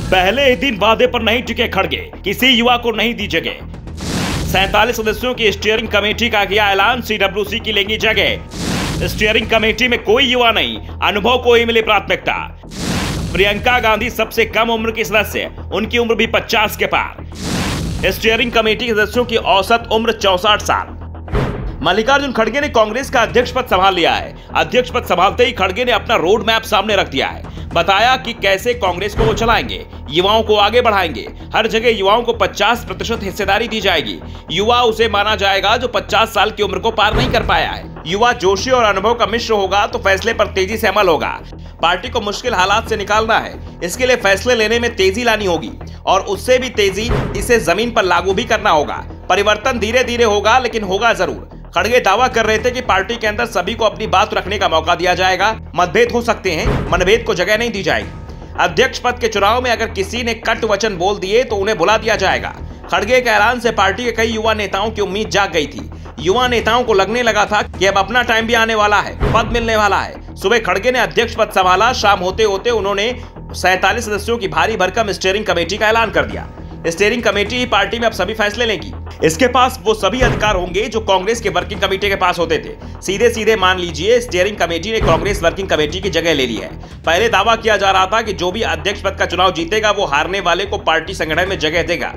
पहले ही दिन वादे पर नहीं टिके खड़गे, किसी युवा को नहीं दी जगह। 47 सदस्यों की स्टीयरिंग कमेटी का किया ऐलान, सीडब्ल्यूसी की लेंगी जगह। स्टीयरिंग कमेटी में कोई युवा नहीं, अनुभव को ही मिली प्राथमिकता। प्रियंका गांधी सबसे कम उम्र की सदस्य, उनकी उम्र भी 50 के पार। स्टीयरिंग कमेटी के सदस्यों की औसत उम्र 64 साल। मल्लिकार्जुन खड़गे ने कांग्रेस का अध्यक्ष पद संभाल लिया है। अध्यक्ष पद संभालते ही खड़गे ने अपना रोड मैप सामने रख दिया है। बताया कि कैसे कांग्रेस को वो चलाएंगे, युवाओं को आगे बढ़ाएंगे। हर जगह युवाओं को 50% हिस्सेदारी दी जाएगी। युवा उसे माना जाएगा जो 50 साल की उम्र को पार नहीं कर पाया है। युवा जोशी और अनुभव का मिश्र होगा तो फैसले पर तेजी से अमल होगा। पार्टी को मुश्किल हालात से निकालना है, इसके लिए फैसले लेने में तेजी लानी होगी और उससे भी तेजी इसे जमीन पर लागू भी करना होगा। परिवर्तन धीरे धीरे होगा, लेकिन होगा जरूर। खड़गे दावा कर रहे थे कि पार्टी के अंदर सभी को अपनी बात रखने का मौका दिया जाएगा। मतभेद हो सकते हैं, मनभेद को जगह नहीं दी जाएगी। अध्यक्ष पद के चुनाव में अगर किसी ने कट वचन बोल दिए तो उन्हें भुला दिया जाएगा। खड़गे के ऐलान से पार्टी के कई युवा नेताओं की उम्मीद जाग गई थी। युवा नेताओं को लगने लगा था कि अब अपना टाइम भी आने वाला है, पद मिलने वाला है। सुबह खड़गे ने अध्यक्ष पद संभाला, शाम होते होते उन्होंने 47 सदस्यों की भारी भरकम स्टीयरिंग कमेटी का ऐलान कर दिया। स्टीयरिंग कमेटी ही पार्टी में अब सभी फैसले लेगी। इसके पास वो सभी अधिकार होंगे जो कांग्रेस के वर्किंग कमेटी के पास होते थे। सीधे सीधे मान लीजिए, स्टीयरिंग कमेटी ने कांग्रेस वर्किंग कमेटी की जगह ले ली है। पहले दावा किया जा रहा था कि जो भी अध्यक्ष पद का चुनाव जीतेगा वो हारने वाले को पार्टी संगठन में जगह देगा,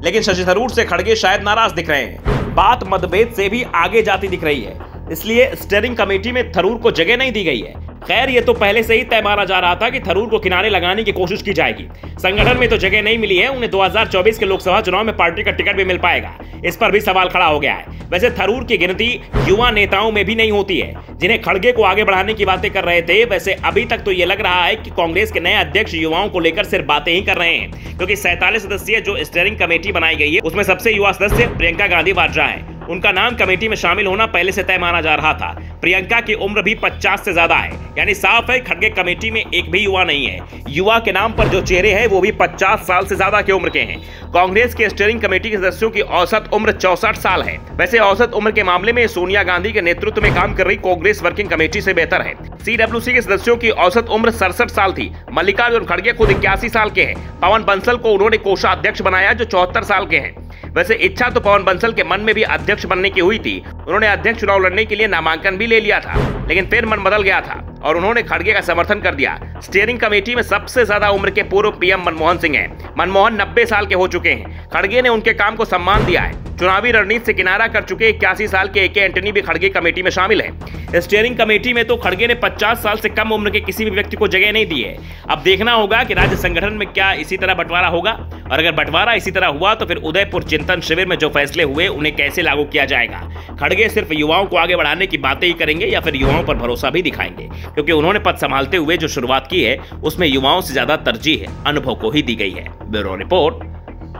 लेकिन शशि थरूर से खड़गे शायद नाराज दिख रहे हैं। बात मतभेद से भी आगे जाती दिख रही है, इसलिए स्टीयरिंग कमेटी में थरूर को जगह नहीं दी गई है। खैर, ये तो पहले से ही तय माना जा रहा था कि थरूर को किनारे लगाने की कोशिश की जाएगी। संगठन में तो जगह नहीं मिली है, उन्हें 2024 के लोकसभा चुनाव में पार्टी का टिकट भी मिल पाएगा, इस पर भी सवाल खड़ा हो गया है। वैसे थरूर की गिनती युवा नेताओं में भी नहीं होती है, जिन्हें खड़गे को आगे बढ़ाने की बातें कर रहे थे। वैसे अभी तक तो ये लग रहा है कि कांग्रेस के नए अध्यक्ष युवाओं को लेकर सिर्फ बातें ही कर रहे हैं, क्योंकि 47 सदस्यीय जो स्टीयरिंग कमेटी बनाई गई है उसमें सबसे युवा सदस्य प्रियंका गांधी वाड्रा है। उनका नाम कमेटी में शामिल होना पहले से तय माना जा रहा था। प्रियंका की उम्र भी 50 से ज्यादा है, यानी साफ है खड़गे कमेटी में एक भी युवा नहीं है। युवा के नाम पर जो चेहरे हैं वो भी 50 साल से ज्यादा की उम्र के हैं। कांग्रेस के स्टीयरिंग कमेटी के सदस्यों की औसत उम्र 64 साल है। वैसे औसत उम्र के मामले में सोनिया गांधी के नेतृत्व में काम कर रही कांग्रेस वर्किंग कमेटी से बेहतर है। सीडब्ल्यूसी के सदस्यों की औसत उम्र 67 साल थी। मल्लिकार्जुन खड़गे खुद 81 साल के हैं। पवन बंसल को उन्होंने कोषाध्यक्ष बनाया जो 74 साल के हैं। वैसे इच्छा तो पवन बंसल के मन में भी अध्यक्ष बनने की हुई थी। उन्होंने अध्यक्ष चुनाव लड़ने के लिए नामांकन भी ले लिया था, लेकिन फिर मन बदल गया था और उन्होंने खड़गे का समर्थन कर दिया। स्टीयरिंग कमेटी में सबसे ज्यादा उम्र के पूर्व पीएम मनमोहन सिंह हैं। मनमोहन 90 साल के हो चुके हैं। खड़गे ने उनके काम को सम्मान दिया है। चुनावी रणनीति से किनारा कर चुके 81 साल के AK एंटनी भी खड़गे कमेटी में शामिल है। स्टीयरिंग कमेटी में तो खड़गे ने 50 साल से कम उम्र के किसी भी व्यक्ति को जगह नहीं दी है। अब देखना होगा कि राज्य संगठन में क्या इसी तरह बंटवारा होगा, और अगर बंटवारा इसी तरह हुआ तो फिर उदयपुर चिंतन शिविर में जो फैसले हुए उन्हें कैसे लागू किया जाएगा। खड़गे सिर्फ युवाओं को आगे बढ़ाने की बातें ही करेंगे या फिर युवाओं पर भरोसा भी दिखाएंगे, क्योंकि उन्होंने पद संभालते हुए जो शुरुआत की है उसमें युवाओं से ज्यादा तरजीह अनुभव को ही दी गई है। Bureau report,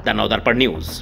the Navdarpan news.